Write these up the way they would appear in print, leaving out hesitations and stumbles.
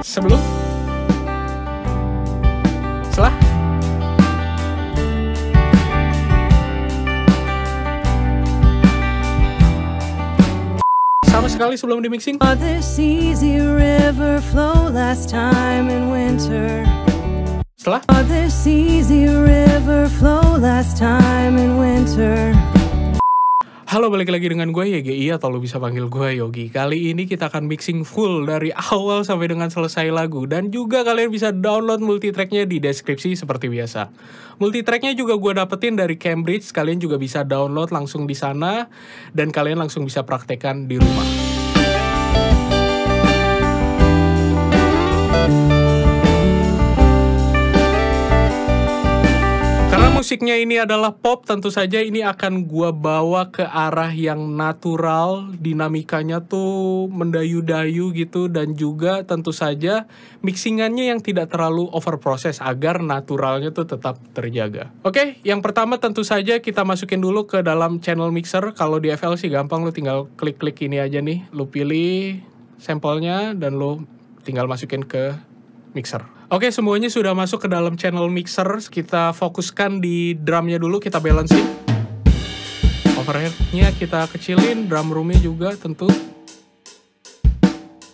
Sebelum, setelah, sama sekali sebelum di mixing. This easy river flow last time in winter. Setelah, This easy river flow last time in winter. halo, balik lagi dengan gue YGI atau lo bisa panggil gue Yogi. Kali ini kita akan mixing full dari awal sampai dengan selesai lagu. Dan juga kalian bisa download multitracknya di deskripsi seperti biasa. Multitracknya juga gue dapetin dari Cambridge. Kalian juga bisa download langsung di sana. Dan kalian langsung bisa praktekkan di rumah. Musiknya ini adalah pop, tentu saja ini akan gua bawa ke arah yang natural, dinamikanya tuh mendayu-dayu gitu, dan juga tentu saja mixingannya yang tidak terlalu overprocess agar naturalnya tuh tetap terjaga. Oke, yang pertama tentu saja kita masukin dulu ke dalam channel mixer. Kalau di FL sih gampang, lu tinggal klik-klik ini aja nih, lu pilih sampelnya dan lu tinggal masukin ke mixer. Oke, semuanya sudah masuk ke dalam channel mixer. Kita fokuskan di drumnya dulu, kita balancing. Overheadnya kita kecilin, drum roomnya juga tentu.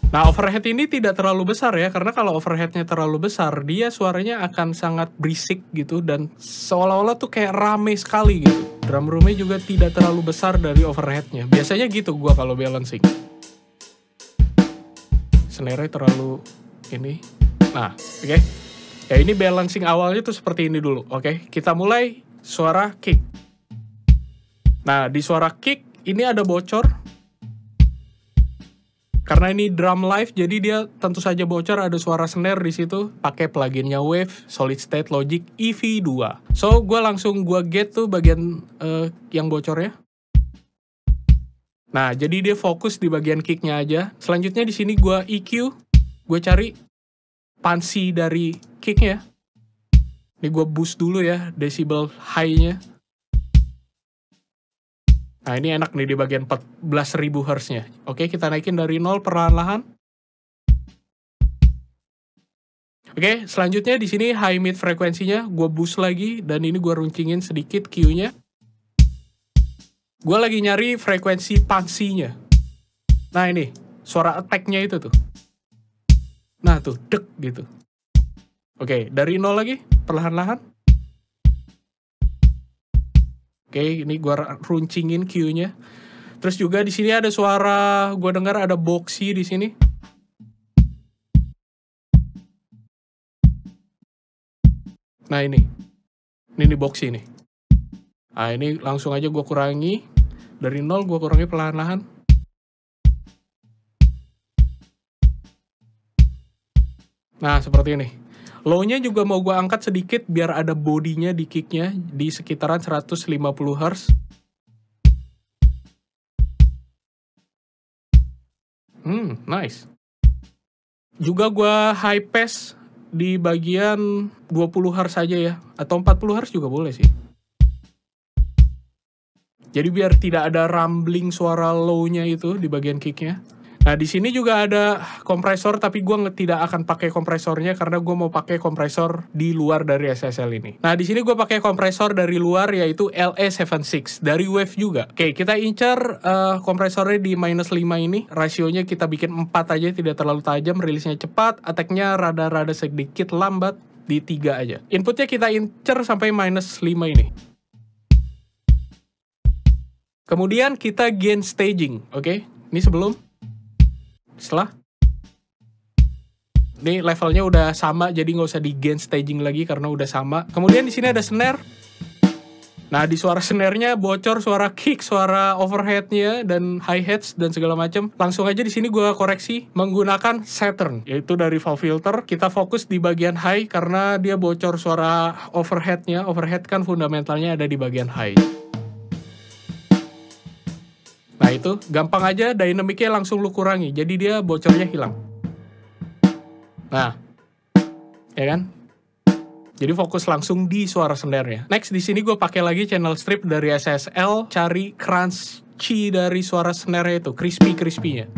Nah, overhead ini tidak terlalu besar ya, karena kalau overheadnya terlalu besar, dia suaranya akan sangat berisik gitu, dan seolah-olah tuh kayak rame sekali gitu. Drum roomnya juga tidak terlalu besar dari overheadnya. Biasanya gitu gua kalau balancing. Snare-nya terlalu ini. Nah, oke. Ya, ini balancing awalnya tuh seperti ini dulu, oke. Kita mulai suara kick. Nah, di suara kick ini ada bocor. Karena ini drum live, jadi dia tentu saja bocor, ada suara snare di situ. Pakai pluginnya Wave Solid State Logic EV2. So, gue get tuh bagian yang bocornya. Nah, jadi dia fokus di bagian kicknya aja. Selanjutnya di sini gue EQ, gue cari pansi dari kicknya. Ini gue boost dulu ya, decibel high-nya. Nah, ini enak nih di bagian 14.000 Hz-nya. Oke, kita naikin dari 0 perlahan-lahan. Oke, selanjutnya di sini high mid frekuensinya gue boost lagi, dan ini gue runcingin sedikit Q-nya. Gue lagi nyari frekuensi pansinya. Nah, ini suara attack-nya itu tuh. Nah tuh, dek gitu. Oke, dari 0 lagi, perlahan-lahan. Oke, ini gua runcingin Q-nya. Terus juga di sini ada suara, gua dengar ada boxy di sini. Nah ini boxy nih. Nah ini langsung aja gua kurangi. Dari 0 gua kurangi perlahan-lahan. Nah, seperti ini. Low-nya juga mau gue angkat sedikit biar ada bodinya di kick-nya di sekitaran 150 Hz. Nice. Juga gue high pass di bagian 20 Hz aja ya. Atau 40 Hz juga boleh sih. Jadi biar tidak ada rumbling suara low-nya itu di bagian kick-nya. Nah, di sini juga ada kompresor, tapi gue tidak akan pakai kompresornya karena gue mau pakai kompresor di luar dari SSL ini. Nah, di sini gue pakai kompresor dari luar, yaitu LA76 dari Wave juga. Oke, kita incar kompresornya di -5 ini. Rasionya kita bikin 4 aja, tidak terlalu tajam, rilisnya cepat, attack-nya rada-rada sedikit lambat, di 3 aja. Inputnya kita incar sampai -5 ini. Kemudian kita gain staging, oke? Ini sebelum. Setelah ini levelnya udah sama, jadi nggak usah di gain staging lagi karena udah sama. Kemudian di sini ada snare. Nah, di suara snare-nya bocor, suara kick, suara overhead-nya dan hi-hats dan segala macam. Langsung aja di sini gue koreksi menggunakan Saturn, yaitu dari valve filter. Kita fokus di bagian high karena dia bocor suara overhead-nya. Overhead kan fundamentalnya ada di bagian high. Nah itu, gampang aja, dynamic-nya langsung lu kurangi, jadi dia bocornya hilang. Nah, ya kan? Jadi fokus langsung di suara snare-nya. Next, di sini gue pakai lagi channel strip dari SSL, cari crunchy dari suara snare-nya itu, crispy-crispy-nya.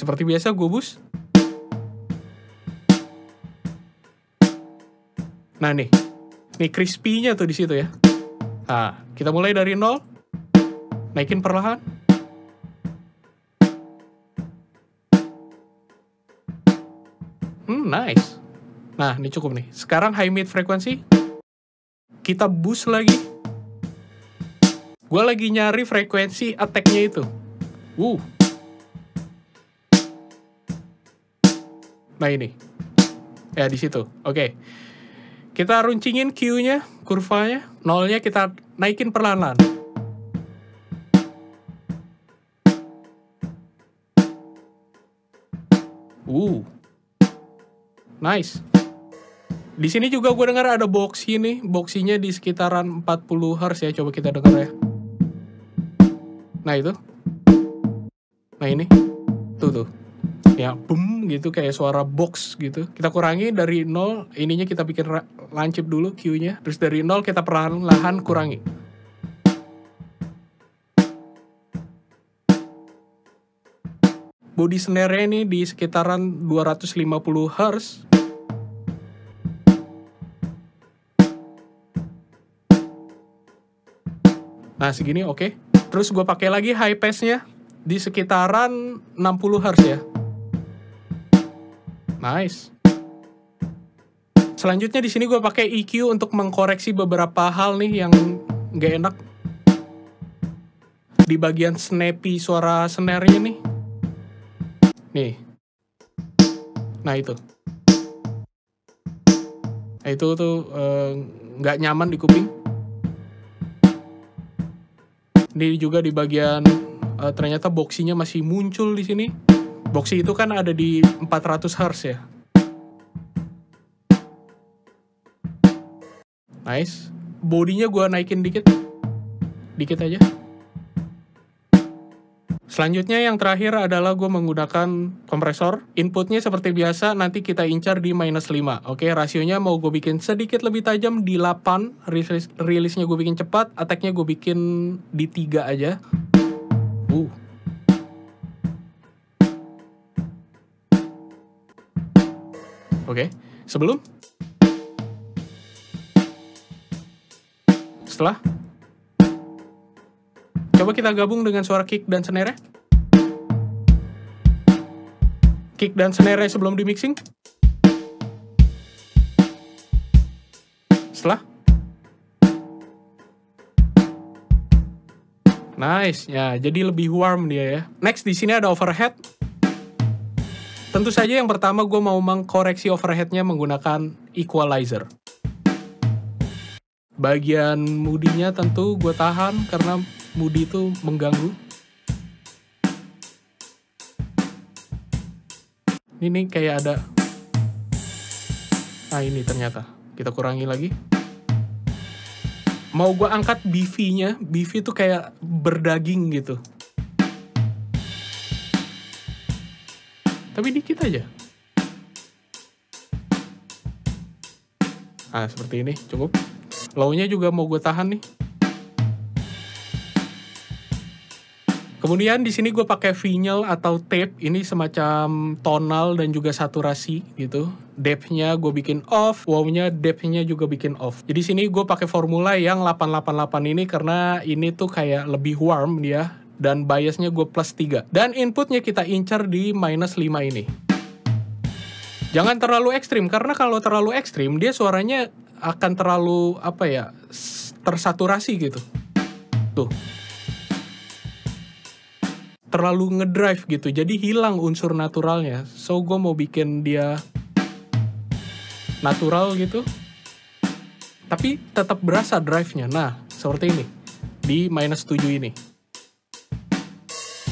seperti biasa gue boost. Nah nih crispy-nya tuh di situ ya. Nah, kita mulai dari 0, naikin perlahan. Nice. Nah, ini cukup nih. Sekarang high mid frekuensi. Kita boost lagi. Gue lagi nyari frekuensi attack-nya itu. Nah ini. Ya di situ. Oke. Kita runcingin Q-nya, kurvanya. 0-nya kita naikin perlahan-lahan. Nice. Di sini juga gue dengar ada boxy nih. Boxy-nya di sekitaran 40 Hz ya. Coba kita dengar ya. Nah itu. Nah ini. Tuh. Ya, boom gitu kayak suara box gitu. Kita kurangi dari 0, ininya kita bikin lancip dulu Q-nya. Terus dari 0 kita perlahan-lahan kurangi. Body snare-nya ini di sekitaran 250 Hz. Nah, segini oke. Terus gue pakai lagi high pass-nya di sekitaran 60 Hz ya. Nice. Selanjutnya di sini gue pakai EQ untuk mengkoreksi beberapa hal nih yang nggak enak. Di bagian snappy suara snare-nya nih. Nih. Nah itu. Nah, itu tuh nggak nyaman di kuping. Ini juga di bagian ternyata boxy-nya masih muncul di sini. Boxy itu kan ada di 400 Hz ya. Nice. Bodinya gue naikin dikit. Dikit aja. Selanjutnya yang terakhir adalah gue menggunakan kompresor. Inputnya seperti biasa nanti kita incar di -5. Oke, rasionya mau gue bikin sedikit lebih tajam di 8. Rilisnya gue bikin cepat. Attack-nya gue bikin di 3 aja. Oke, setelah coba kita gabung dengan suara kick dan snare. Kick dan snare sebelum di mixing. Setelah. Nice, ya jadi lebih warm dia ya. Next di sini ada overhead. Tentu saja yang pertama gue mau mengkoreksi overheadnya menggunakan equalizer. Bagian moody-nya tentu gue tahan karena moody itu mengganggu. Ini kayak ada. Nah ini ternyata. Kita kurangi lagi. Mau gue angkat BV-nya. BV itu kayak berdaging gitu. Tapi dikit aja. Nah, seperti ini, cukup. Low-nya juga mau gue tahan nih. Kemudian di sini gue pakai vinyl atau tape. Ini semacam tonal dan juga saturasi gitu. Depth-nya gue bikin off, wow-nya depth-nya juga bikin off. Jadi sini gue pakai formula yang 888 ini karena ini tuh kayak lebih warm dia. Dan biasnya gue plus 3. Dan inputnya kita incar di -5 ini. Jangan terlalu ekstrim, karena kalau terlalu ekstrim, dia suaranya akan terlalu, tersaturasi gitu. Tuh. Terlalu ngedrive gitu, jadi hilang unsur naturalnya. So, gue mau bikin dia natural gitu. Tapi tetap berasa drive-nya. Nah, seperti ini. Di -7 ini.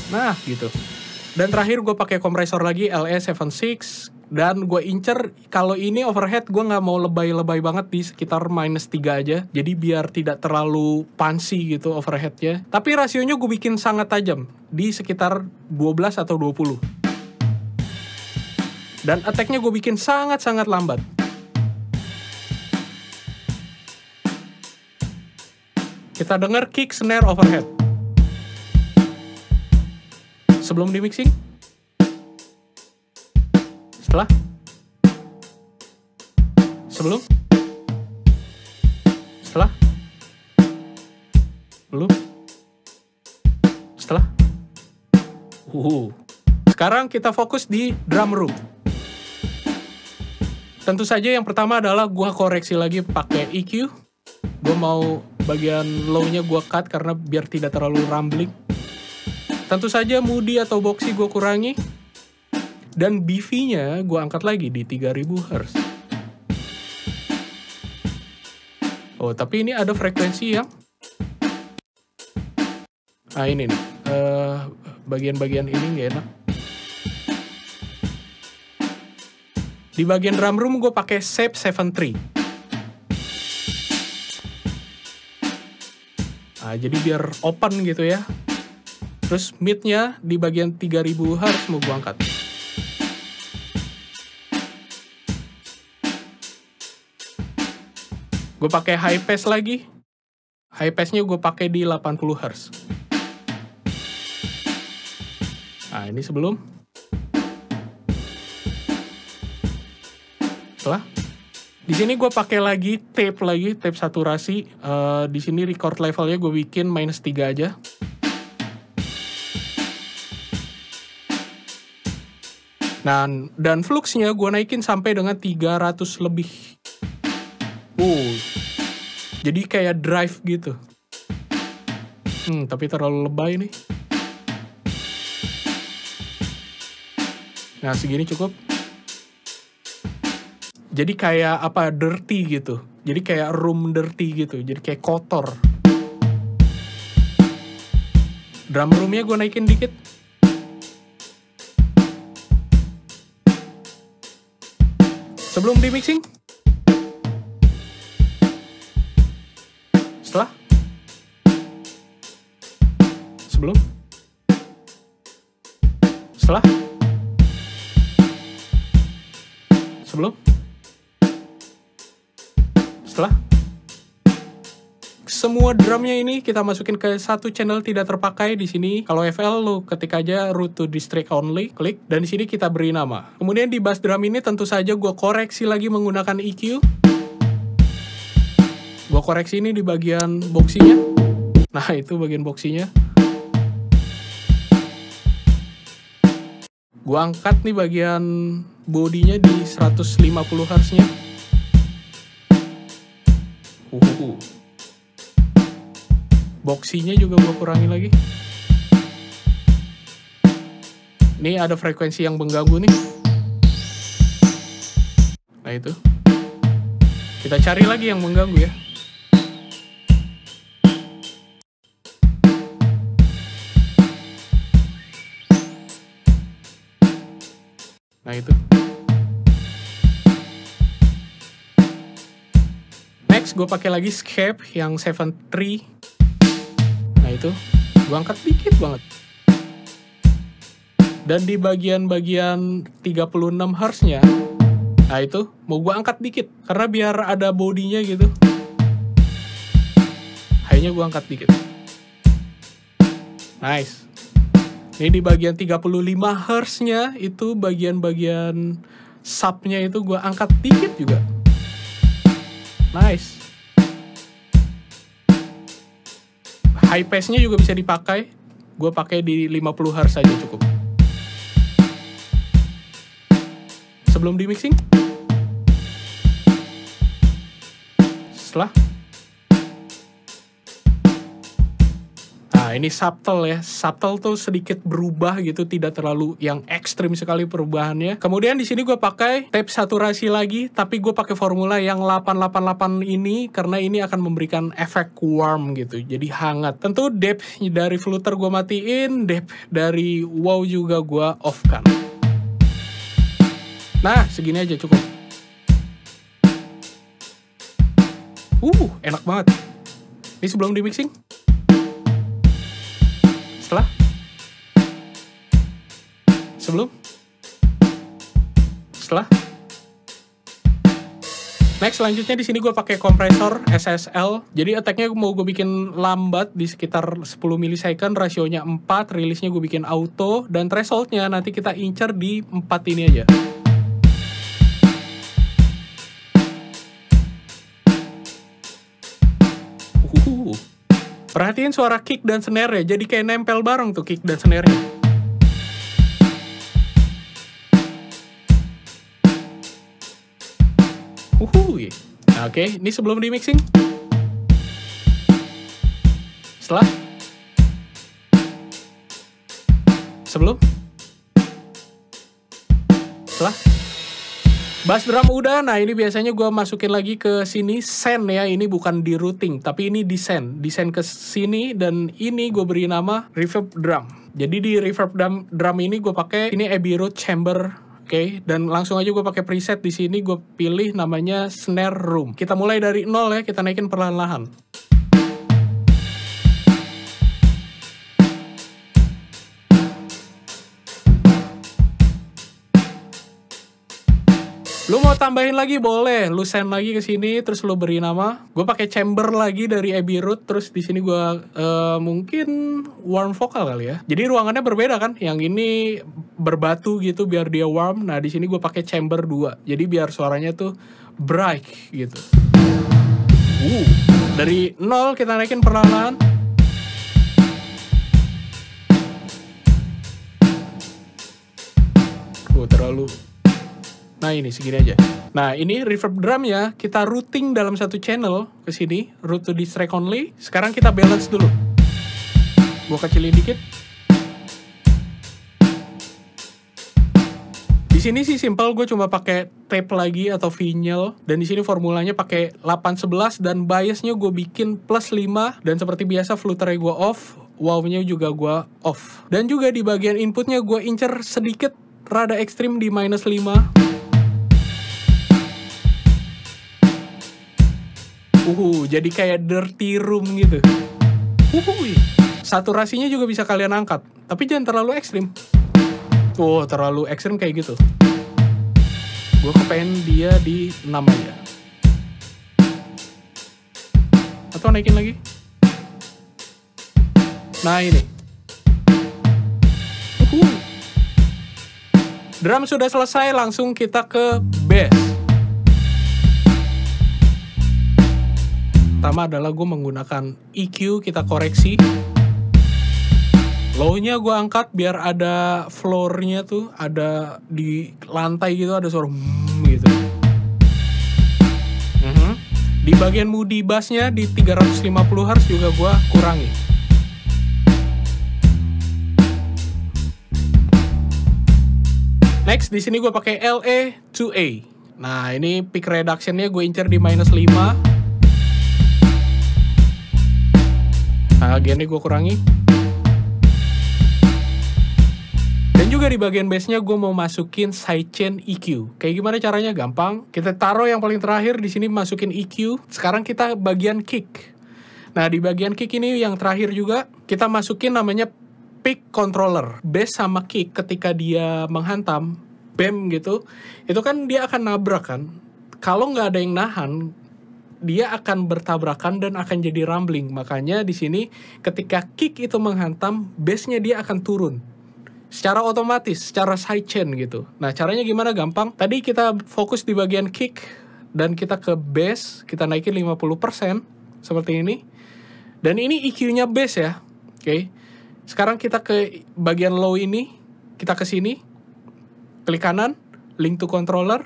Nah, gitu. Dan terakhir gue pakai kompresor lagi LE76 dan gue incer kalau ini overhead gue nggak mau lebay-lebay banget di sekitar -3 aja. Jadi biar tidak terlalu punchy gitu overheadnya. Tapi rasionya gue bikin sangat tajam di sekitar 12 atau 20. Dan attack-nya gue bikin sangat-sangat lambat. Kita dengar kick snare overhead. Sebelum di mixing. Setelah. Sebelum. Setelah. Belum. Setelah. Sekarang kita fokus di drum room. Tentu saja yang pertama adalah gua koreksi lagi pakai EQ. Gua mau bagian low-nya gua cut karena biar tidak terlalu rumbling. Tentu saja moody atau boxy gua kurangi. Dan BV-nya gua angkat lagi di 3000 Hz. Oh, tapi ini ada frekuensi yang ini nih. Bagian-bagian ini nggak enak. Di bagian drum room gue pakai Shape 7.3. Nah, jadi biar open gitu ya. Terus mid-nya di bagian 3000 Hz mau gue angkat. Gue pakai high pass lagi. High pass-nya gue pakai di 80 Hz. Nah, ini sebelum. Setelah. Di sini gue pakai lagi tape saturasi. Di sini record levelnya gue bikin -3 aja. Nah, dan fluxnya gue naikin sampai dengan 300 lebih. Jadi kayak drive gitu. Tapi terlalu lebay nih. Nah, segini cukup. Jadi kayak apa, dirty gitu. Jadi kayak room dirty gitu. Jadi kayak kotor. Drum roomnya gue naikin dikit. Sebelum di mixing. Setelah. Sebelum. Setelah. Sebelum. Setelah. Semua drumnya ini kita masukin ke satu channel tidak terpakai di sini. Kalau FL lo ketik aja root to district only, klik, dan di sini kita beri nama. Kemudian di bass drum ini tentu saja gue koreksi lagi menggunakan EQ. Gue koreksi ini di bagian boxinya. Nah, itu bagian boxinya. Gue angkat nih bagian bodinya di 150 Hz-nya. Boxinya juga gue kurangi lagi. Ini ada frekuensi yang mengganggu nih. Nah, itu. Kita cari lagi yang mengganggu ya. Nah, itu. Next, gue pakai lagi Shape yang 7.3. Nah, itu. Gue angkat dikit banget. Dan di bagian-bagian 36 Hz-nya, nah itu, mau gue angkat dikit. Karena biar ada bodinya gitu. High-nya gue angkat dikit. Nice. Ini di bagian 35 Hz-nya, itu bagian-bagian sub-nya itu gue angkat dikit juga. Nice. High pass-nya juga bisa dipakai. Gue pakai di 50 Hz saja cukup. Sebelum di mixing. Setelah. Nah, ini subtle ya. Subtle tuh sedikit berubah gitu, tidak terlalu yang ekstrim sekali perubahannya. Kemudian di sini gue pakai tape saturasi lagi, tapi gue pakai formula yang 888 ini karena ini akan memberikan efek warm gitu. Jadi hangat. Tentu depth dari flutter gue matiin, depth dari wow juga gue off kan. Nah, segini aja cukup. Enak banget. Ini sebelum di mixing. Setelah. Sebelum. Setelah. Next, selanjutnya di sini gue pakai kompresor SSL. Jadi attack-nya mau gue bikin lambat di sekitar 10 milisecond, rasionya 4, rilisnya gue bikin auto, dan threshold-nya nanti kita incer di 4 ini aja. Perhatiin suara kick dan snare ya, jadi kayak nempel bareng tuh kick dan snare-nya. Nah, oke, ini sebelum di mixing. Sebelum bass drum udah. Nah, ini biasanya gue masukin lagi ke sini send ya. Ini bukan di routing, tapi ini di send ke sini, dan ini gue beri nama reverb drum. Jadi di reverb drum ini gue pakai ini Abbey Road Chamber. Oke, dan langsung aja gue pakai preset di sini. Gue pilih namanya Snare Room. Kita mulai dari 0 ya, kita naikin perlahan-lahan. Lu mau tambahin lagi boleh, lu send lagi ke sini, terus lu beri nama. Gue pakai chamber lagi dari Abbey Road, terus di sini gue mungkin warm vocal kali ya. Jadi ruangannya berbeda kan, yang ini berbatu gitu biar dia warm. Nah di sini gue pakai chamber 2, jadi biar suaranya tuh bright gitu. Dari 0 kita naikin perlahan-lahan. Terlalu. Nah ini segini aja. Nah ini reverb drum ya, kita routing dalam satu channel ke sini, route to this track only. Sekarang kita balance dulu. Gua kecilin dikit. Di sini sih simple, gue cuma pakai tape lagi atau vinyl, dan di sini formulanya pakai 811 dan biasnya gue bikin +5, dan seperti biasa fluternya gue off, wow-nya juga gue off. Dan juga di bagian inputnya gue incer sedikit rada ekstrim di -5. Jadi kayak dirty room gitu. Saturasinya juga bisa kalian angkat, tapi jangan terlalu ekstrim. Tuh, terlalu ekstrim kayak gitu. Gue kepengen dia di 6 aja. Atau naikin lagi. Nah ini. Drum sudah selesai, langsung kita ke bass. Pertama adalah gue menggunakan EQ, kita koreksi. Low-nya gue angkat biar ada floor-nya tuh, ada di lantai gitu, ada suara gitu. Di bagian moody bass-nya di 350 Hz juga gue kurangi. Next, di sini gue pakai LA to A. Nah, ini peak reduction-nya gue incer di -5. Nah, gain-nya gue kurangi. Dan juga di bagian bass-nya gue mau masukin sidechain EQ. Kayak gimana caranya? Gampang. Kita taruh yang paling terakhir, di sini masukin EQ. Sekarang kita bagian kick. Nah, di bagian kick ini yang terakhir juga, kita masukin namanya pick controller. Bass sama kick ketika dia menghantam, bam gitu, itu kan dia akan nabrak kan. Kalau nggak ada yang nahan, dia akan bertabrakan dan akan jadi rumbling. Makanya di sini ketika kick itu menghantam, bass-nya dia akan turun secara otomatis, secara sidechain gitu. Nah, caranya gimana? Gampang. Tadi kita fokus di bagian kick dan kita ke bass, kita naikin 50% seperti ini. Dan ini EQ-nya bass ya. Oke. Sekarang kita ke bagian low ini, kita ke sini. Klik kanan, link to controller,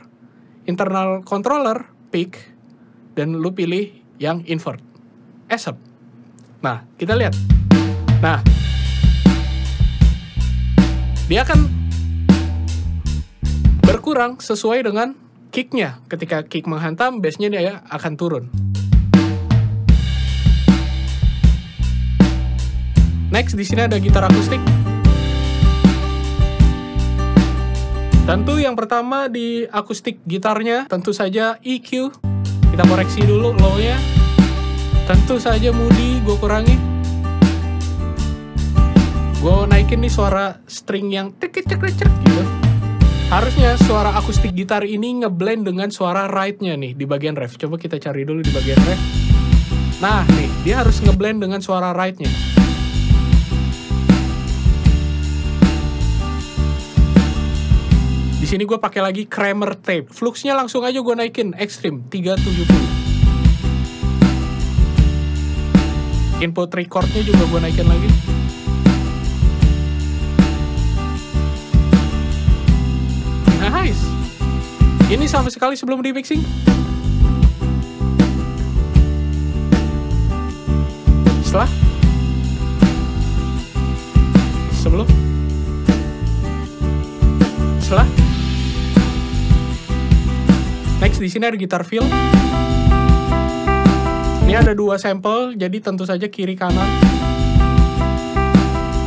internal controller, pick, dan lu pilih yang invert, accept. Nah, kita lihat. Nah, dia akan berkurang sesuai dengan kicknya. Ketika kick menghantam, bass-nya dia akan turun. Next, di sini ada gitar akustik. Tentu yang pertama di akustik gitarnya, tentu saja EQ. Kita koreksi dulu low-nya. Tentu saja moody gue kurangi. Gue naikin nih suara string yang cek-cek-cek gitu. Harusnya suara akustik gitar ini ngeblend dengan suara ride-nya nih di bagian ref. Coba kita cari dulu di bagian ref. Nah nih, dia harus ngeblend dengan suara ride-nya. Di sini gue pakai lagi Kramer tape. Fluxnya langsung aja gue naikin ekstrim 370. Input recordnya juga gue naikin lagi. Nice. Ini sama sekali sebelum di mixing. Setelah. Sebelum. Setelah. Next di sini ada gitar fill. Ini ada 2 sampel, jadi tentu saja kiri kanan.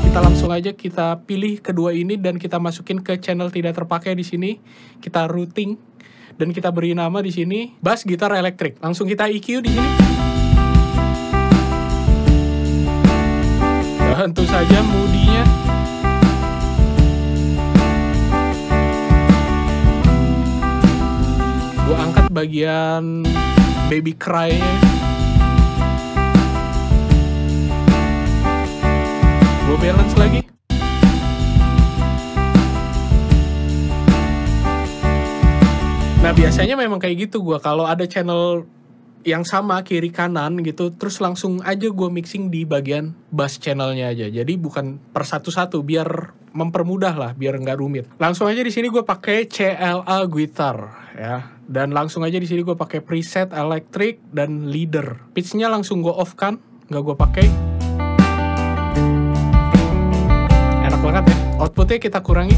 Kita langsung aja kita pilih kedua ini dan kita masukin ke channel tidak terpakai di sini. Kita routing dan kita beri nama di sini bass gitar elektrik. Langsung kita EQ di sini. Tentu saja moodinya. Gue angkat bagian baby cry-nya. Gue balance lagi. Nah biasanya memang kayak gitu gue. Kalau ada channel yang sama kiri kanan gitu, terus langsung aja gue mixing di bagian bass channelnya aja. Jadi bukan per satu-satu, biar mempermudah lah, biar nggak rumit. Langsung aja di sini gue pakai CLA guitar ya, dan langsung aja di sini gue pakai preset elektrik dan leader. Pitch-nya langsung gue off kan, nggak gue pakai. Enak banget ya. Outputnya kita kurangi.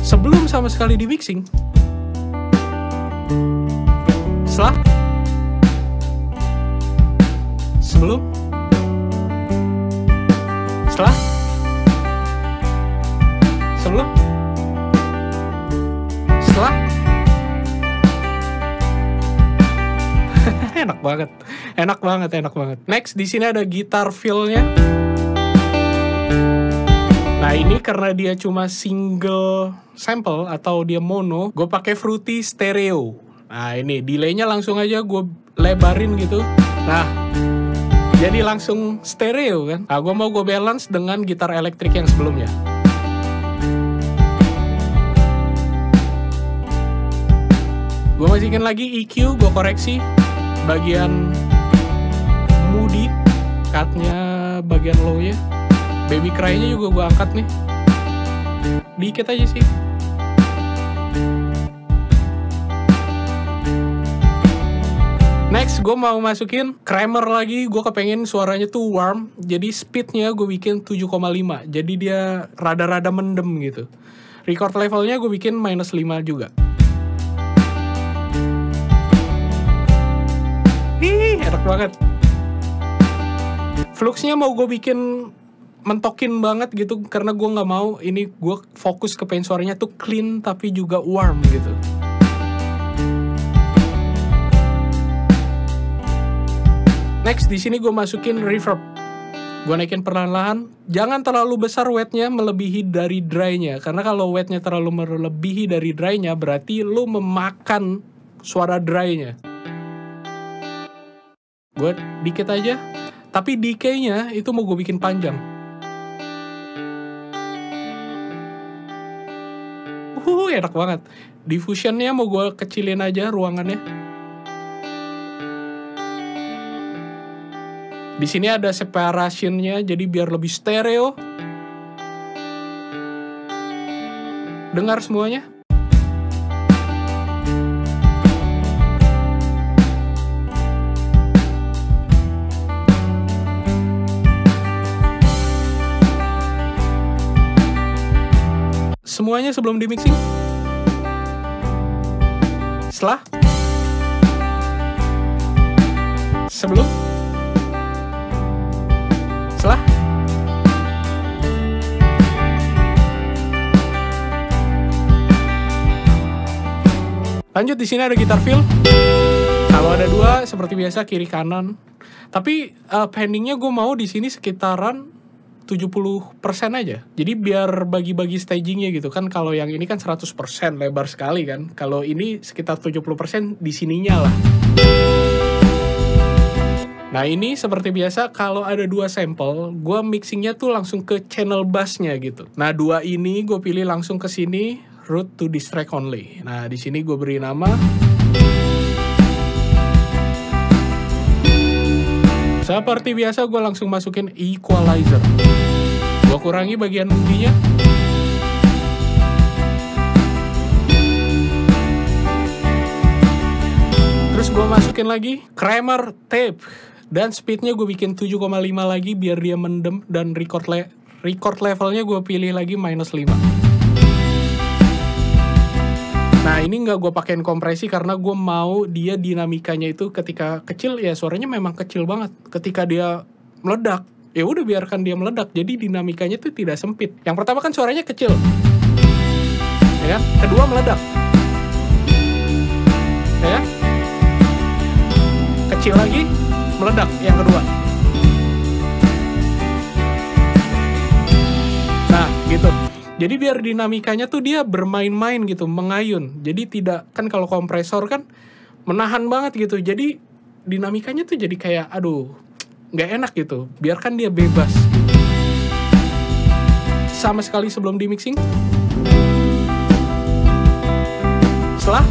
Sebelum sama sekali di mixing. Setelah. Sebelum. Setelah. Sebelum. Setelah. Enak banget. Enak banget, enak banget. Next di sini ada gitar fill-nya. Nah ini karena dia cuma single sample atau dia mono, gue pakai Fruity Stereo. Nah ini delay-nya langsung aja gue lebarin gitu. Nah jadi langsung stereo kan. Nah gue mau gue balance dengan gitar elektrik yang sebelumnya. Gue masukin lagi EQ, gue koreksi bagian moody, cut-nya bagian low-nya. Baby cry-nya juga gue angkat nih. Dikit aja sih. Next, gue mau masukin Kramer lagi. Gue kepengen suaranya tuh warm. Jadi speednya gue bikin 7,5. Jadi dia rada-rada mendem gitu. Record levelnya gue bikin -5 juga. Ih, enak banget. Fluxnya mau gue bikin mentokin banget gitu, karena gue nggak mau ini gue fokus ke pengen suaranya tuh clean tapi juga warm gitu. Next di sini gue masukin reverb, gue naikin perlahan-lahan. Jangan terlalu besar wetnya melebihi dari dry-nya, karena kalau wetnya terlalu melebihi dari dry-nya berarti lu memakan suara dry-nya. Gue dikit aja, tapi decay-nya itu mau gue bikin panjang. Enak banget. Diffusion-nya mau gue kecilin aja ruangannya. Di sini ada separation-nya, jadi biar lebih stereo. Dengar semuanya. Semuanya sebelum di mixing. Setelah. Sebelum. Setelah. Lanjut, di sini ada gitar fill. Kalau ada 2 seperti biasa kiri kanan. Tapi pendingnya gue mau di sini sekitaran 70% aja. Jadi biar bagi-bagi stagingnya gitu kan. Kalau yang ini kan 100% lebar sekali kan. Kalau ini sekitar 70% di sininya lah. Nah ini seperti biasa kalau ada 2 sampel, gue mixingnya tuh langsung ke channel bassnya gitu. Nah 2 ini gue pilih langsung ke sini, route to distract only. Nah di sini gue beri nama Seperti biasa gue langsung masukin equalizer. Gue kurangi bagian mudinya. Terus gue masukin lagi Kramer tape. Dan speednya gue bikin 7,5 lagi biar dia mendem. Dan record levelnya gue pilih lagi -5. Nah ini nggak gue pakein kompresi karena gue mau dia dinamikanya itu ketika kecil ya suaranya memang kecil banget. Ketika dia meledak ya udah biarkan dia meledak. Jadi dinamikanya itu tidak sempit. Yang pertama kan suaranya kecil, ya kan? Kedua meledak, ya kan? Kecil lagi meledak yang kedua. Nah gitu. Jadi biar dinamikanya tuh dia bermain-main gitu, mengayun. Jadi tidak, kan kalau kompresor kan menahan banget gitu. Jadi dinamikanya tuh jadi kayak, aduh, nggak enak gitu. Biarkan dia bebas. Sama sekali sebelum di mixing. Setelah.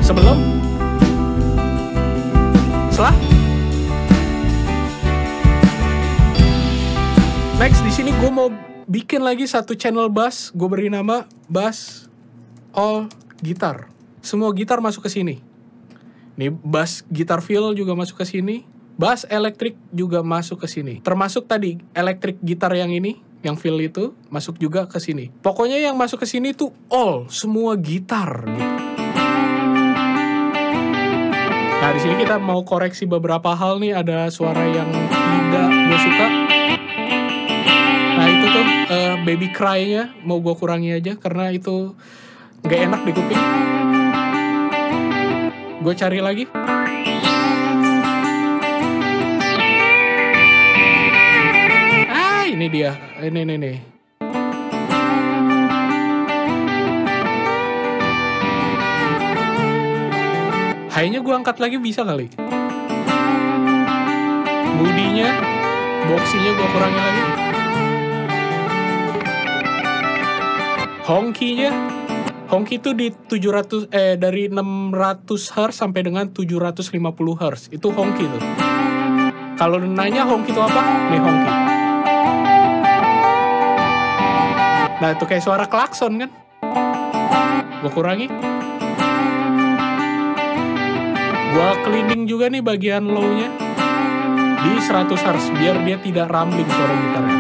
Sebelum. Setelah. Next di sini gue mau bikin lagi satu channel bass, gue beri nama bass all gitar. Semua gitar masuk ke sini. Nih bass gitar feel juga masuk ke sini, bass elektrik juga masuk ke sini. Termasuk tadi elektrik gitar yang ini, yang feel itu masuk juga ke sini. Pokoknya yang masuk ke sini tuh all, semua gitar gitu. Nah di sini kita mau koreksi beberapa hal nih, ada suara yang tidak gue suka. Nah itu tuh baby cry-nya mau gue kurangi aja karena itu gak enak di kuping. Gue cari lagi. Ah ini dia, ini. High-nya gue angkat lagi bisa kali. Moody-nya, boxy-nya gue kurangi lagi. Honky itu di 700 dari 600 Hz sampai dengan 750 Hz. Itu honky tuh. Kalau nanya honky itu apa? Nih honky. Nah, itu kayak suara klakson kan? Gue kurangi. Gue cleaning juga nih bagian low-nya di 100 Hz biar dia tidak rambling suara gitarnya.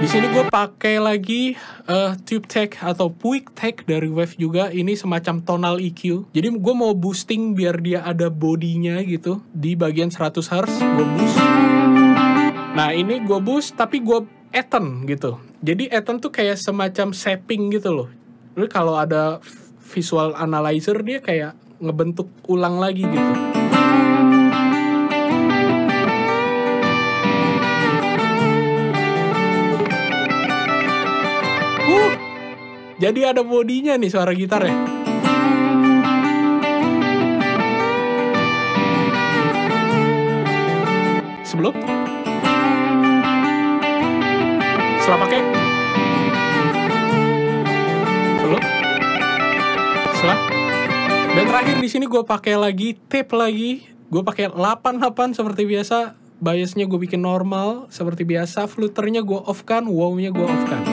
Di sini gue pakai lagi Tube Tech atau Puig Tech dari Wave juga. Ini semacam tonal EQ. Jadi gue mau boosting biar dia ada bodinya gitu. Di bagian 100 Hz gue boost. Nah ini gue boost tapi gue eten gitu. Jadi eten tuh kayak semacam shaping gitu loh. Jadi kalau ada visual analyzer dia kayak ngebentuk ulang lagi gitu. Jadi ada bodinya nih suara gitar ya. Sebelum. Setelah pakai. Sebelum. Setelah. Dan terakhir di sini gue pakai lagi tape lagi. Gue pakai 88 seperti biasa. Biasnya gue bikin normal seperti biasa. Flutternya gue off kan, wow-nya gue off kan.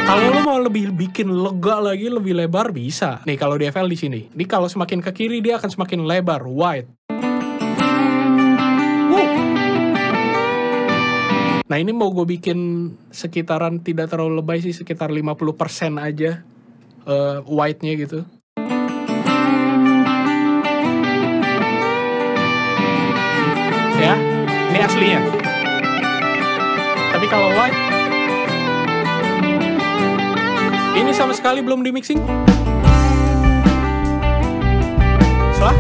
Kalau lo mau lebih bikin lega lagi, lebih lebar bisa. Nih kalau di FL di sini. Ini kalau semakin ke kiri dia akan semakin lebar, wide. Nah ini mau gue bikin sekitaran tidak terlalu lebay sih, sekitar 50% aja wide-nya gitu. Ya, ini aslinya. Tapi kalau wide, ini sama sekali belum di mixing. Setelah.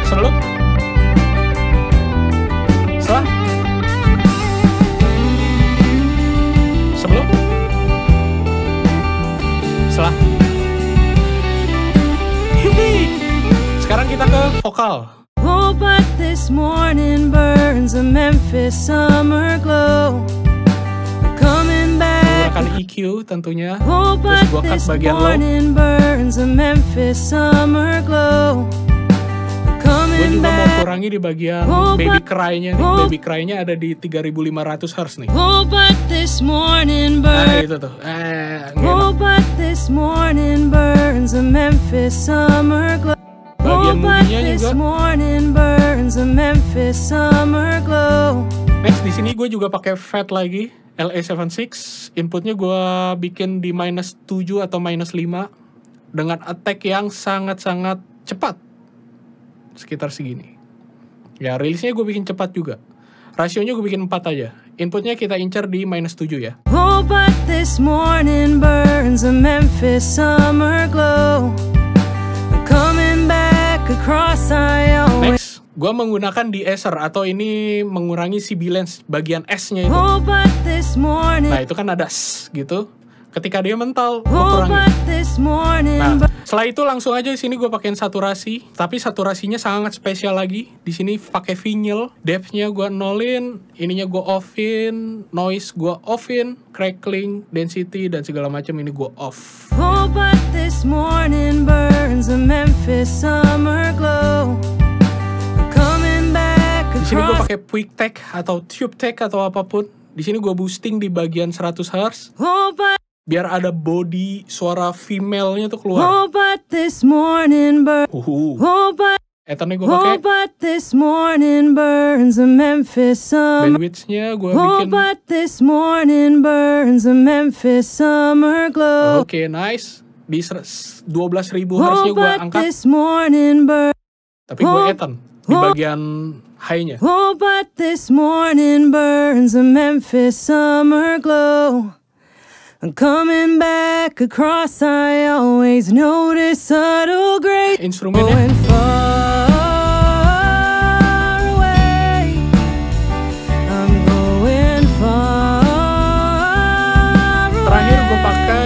Sebelum. Setelah. Sebelum. Setelah. vokal. Oh, but this morning burns a Memphis summer glow. Coming back. Menggunakan EQ tentunya. Oh, Terus but gua cut this bagian low. morning burns a Memphis summer glow. Gue Coming juga mau back. kurangi di bagian Oh, baby but- cry-nya nih. oh. Baby cry-nya ada di 3500 Hz nih. Oh, but this morning Nah burns. itu tuh. Oh, but this morning burns a Memphis summer glow. Bagian Oh, but moodinya this juga. morning burns a Memphis summer glow. Next di sini gue juga pakai fat lagi. LA76. Inputnya gue bikin di -7 atau -5 dengan attack yang sangat-sangat cepat. Sekitar segini. Ya rilisnya gue bikin cepat juga. Rasionya gue bikin 4 aja. Inputnya kita incar di -7 ya. Oh, but this morning burns a Memphis summer glow. Coming back across Iowa. Next, gue menggunakan de-esser atau ini mengurangi sibilance bagian S-nya itu. Oh, but this morning. Nah itu kan ada S gitu. Ketika dia mental, gue Oh, kurangi. but this morning. Nah, setelah itu langsung aja di sini gue pakein saturasi, tapi saturasinya sangat spesial lagi. Di sini pakai vinyl, depth-nya gue nolin, ininya gue offin, noise gue offin, crackling, density dan segala macam ini gue off. Oh, but this morning burns a Memphis summer glow. Coming back Di sini gue across. pakai quick tech atau tube tech atau apapun. Di sini gue boosting di bagian 100 Hz Oh, but. biar ada body suara female-nya tuh keluar. Oh, but this morning burns. Oh, but. Ethernya gue Oh, pakai, but this morning burns a Memphis summer. bandwidth-nya gue Oh, bikin. but this morning burns a Memphis summer glow. Oke, nice. Di 12.000 Oh, Hz-nya gue but angkat, this morning burns. tapi gue oh, etan di oh. bagian high-nya. Oh, but this morning burns a Memphis summer glow. I'm coming back across. I always notice subtle grace. Instrumennya Going far away. I'm going far away. terakhir gue pakai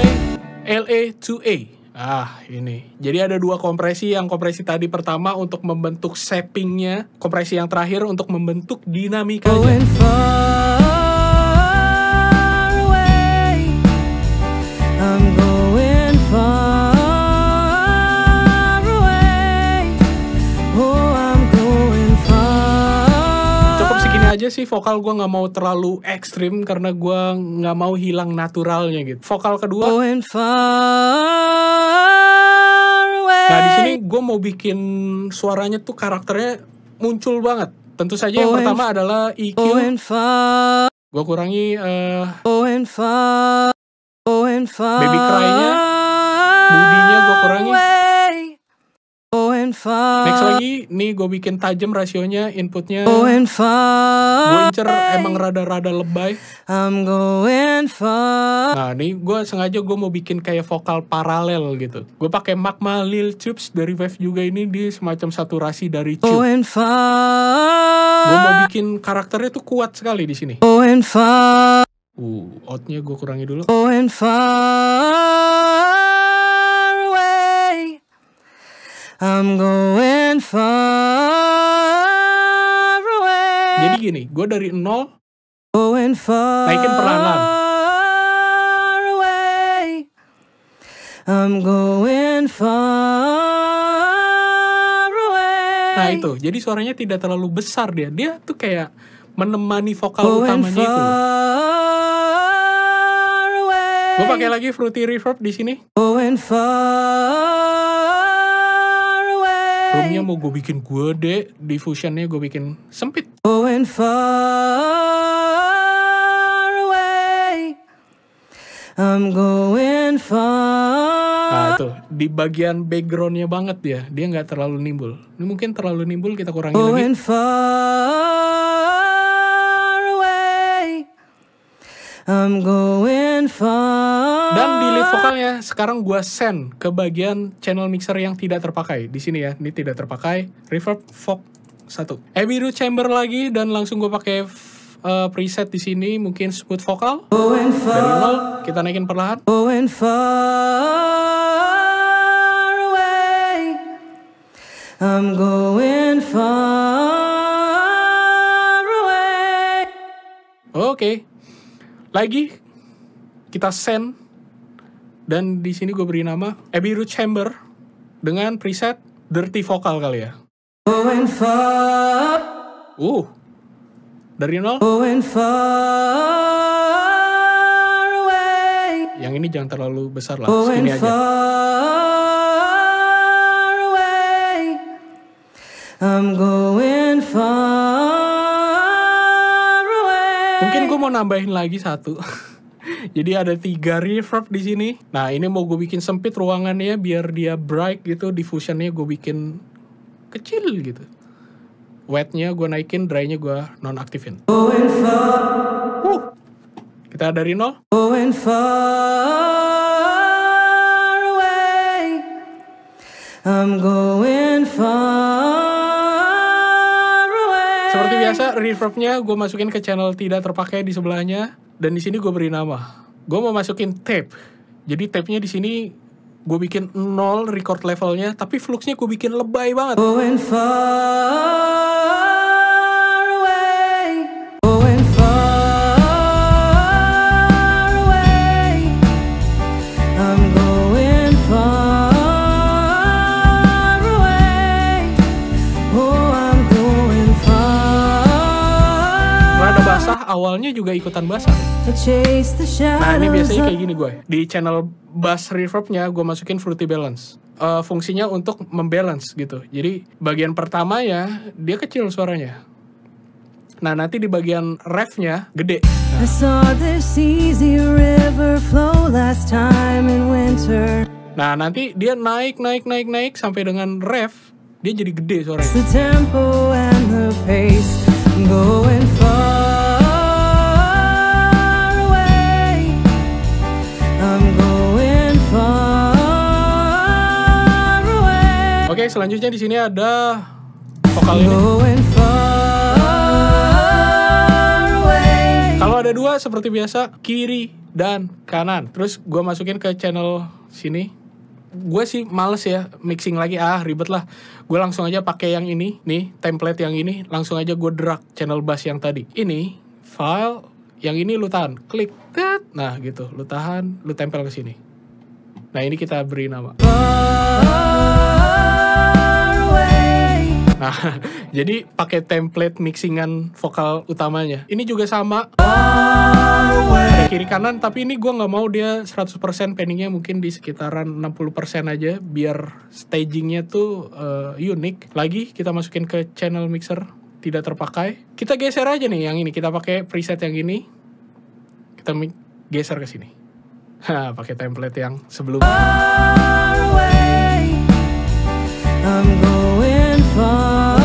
LA2A. Ah ini, jadi ada dua kompresi. Yang kompresi tadi pertama untuk membentuk shapingnya, kompresi yang terakhir untuk membentuk dinamikanya. Going far away. I'm going far away. Oh, I'm going far. Cukup segini aja sih vokal gue, nggak mau terlalu ekstrim karena gue nggak mau hilang naturalnya gitu. Vokal kedua, Going far away. nah di sini gue mau bikin suaranya tuh karakternya muncul banget. Tentu saja yang pertama adalah EQ. Going far. Gue kurangi Going far. Going far. Baby cry-nya, moodinya gue kurangi. away. Going far. Next lagi, nih gue bikin tajam rasionya, inputnya Going gue far. incer emang rada-rada lebay. I'm going far. Nah nih gue sengaja gue mau bikin kayak vokal paralel gitu. Gue pakai Magma Lil Tubes dari Wave juga ini di semacam saturasi dari tube. Going far. Gue mau bikin karakternya tuh kuat sekali di sini. Going far. Outnya gue kurangi dulu. Going far away. I'm going far away. Jadi gini, gue dari 0 Going far naikin perlahan. away. I'm going far away. Nah itu, jadi suaranya tidak terlalu besar dia. Dia tuh kayak menemani vokal Going utamanya itu. far away. Gue pakai lagi Fruity Reverb di sini. Going far away. Roomnya mau gue bikin gede, diffusionnya gue bikin sempit. Going far away. I'm going far. Nah itu, di bagian backgroundnya banget dia. Dia nggak terlalu nimbul. Ini mungkin terlalu nimbul, kita kurangi lagi. Going far away. I'm going far. Dan di lead vokalnya, sekarang gue send ke bagian channel mixer yang tidak terpakai. Di sini ya, ini tidak terpakai. Reverb Vogue 1. Abbey Road Chamber lagi, dan langsung gue pakai preset di sini, mungkin smooth vokal. Going Dari far. 0, kita naikin perlahan. Going far away. I'm going far away. Oke. Lagi kita send, dan di sini gue beri nama Abbey Road Chamber dengan preset dirty vocal kali ya. Going far. Dari nol. Going far away. Yang ini jangan terlalu besar lah, Going segini aja. far away. I'm going far away. Mungkin gue mau nambahin lagi satu. Jadi ada 3 reverb di sini. Nah, ini mau gue bikin sempit ruangannya biar dia bright gitu. Diffusionnya gue bikin kecil gitu. Wetnya gue naikin, drynya gue nonaktifin. Going far. Kita dari nol. Going far away. I'm going far away. Seperti biasa, reverbnya gue masukin ke channel tidak terpakai di sebelahnya. Dan di sini gue beri nama. Gue mau masukin tape. Jadi tape-nya di sini gue bikin 0 record levelnya, tapi fluxnya gue bikin lebay banget. Going far away. Going far away. I'm going far away. Oh, I'm going far. Rada basah, awalnya juga ikutan basah. I chase the Nah, ini shadows biasanya of kayak gini gue. Di channel bass reverbnya gue masukin Fruity Balance. Fungsinya untuk membalance gitu. Jadi bagian pertama ya dia kecil suaranya. Nah, nanti di bagian refnya gede. I saw this easy river flow last time in winter. Nah, nanti dia naik sampai dengan ref dia jadi gede suaranya. The tempo and the pace. I'm going far away. I'm going far away. Oke, selanjutnya di sini ada vokal ini. Going far away. Kalau ada 2 seperti biasa, kiri dan kanan. Terus gue masukin ke channel sini. Gue sih males ya mixing lagi, ribet lah. Gue langsung aja pakai yang ini, nih template yang ini, langsung aja gue drag channel bass yang tadi. Ini file, yang ini lu tahan, klik, nah gitu, lu tahan, lu tempel ke sini. Nah, ini kita beri nama. Far away. Nah, jadi pakai template mixingan vokal utamanya. Ini juga sama. Ada kiri kanan, tapi ini gue nggak mau dia 100% panningnya, mungkin di sekitaran 60% aja biar stagingnya tuh unik. Lagi kita masukin ke channel mixer tidak terpakai. Kita geser aja nih yang ini, kita pakai preset yang ini. Kita geser ke sini. Pakai template yang sebelumnya. Far away. I'm going far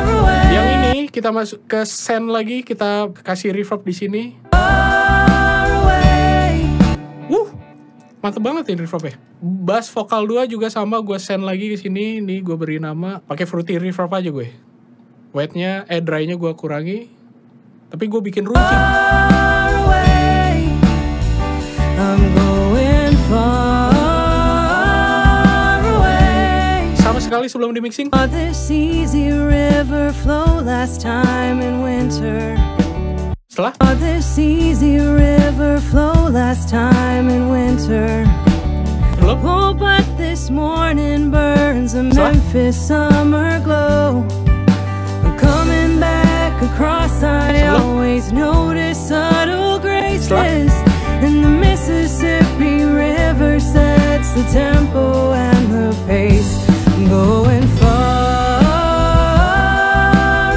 away. Yang ini kita masuk ke send lagi, kita kasih reverb di sini. Far away. Mantep banget ini reverbnya. Bass vokal 2 juga sama, gue send lagi ke sini. Ini gue beri nama, pakai Fruity Reverb aja gue. Wetnya, drynya gue kurangi. Tapi gue bikin runcing. Far away. I'm going far away. Sama sekali sebelum di mixing. Saw this easy river flow last time in winter. Setelah Saw this easy river flow last time in winter. belum. Oh, but this morning burns a Memphis summer glow. I'm coming back across, I always notice subtle graces. And the Mississippi River sets the tempo and the pace. I'm going far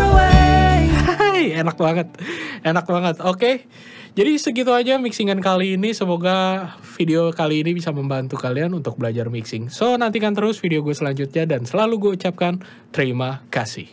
away. Hai, enak banget. Enak banget. Oke. Jadi segitu aja mixingan kali ini. Semoga video kali ini bisa membantu kalian untuk belajar mixing. So, nantikan terus video gue selanjutnya dan selalu gue ucapkan terima kasih.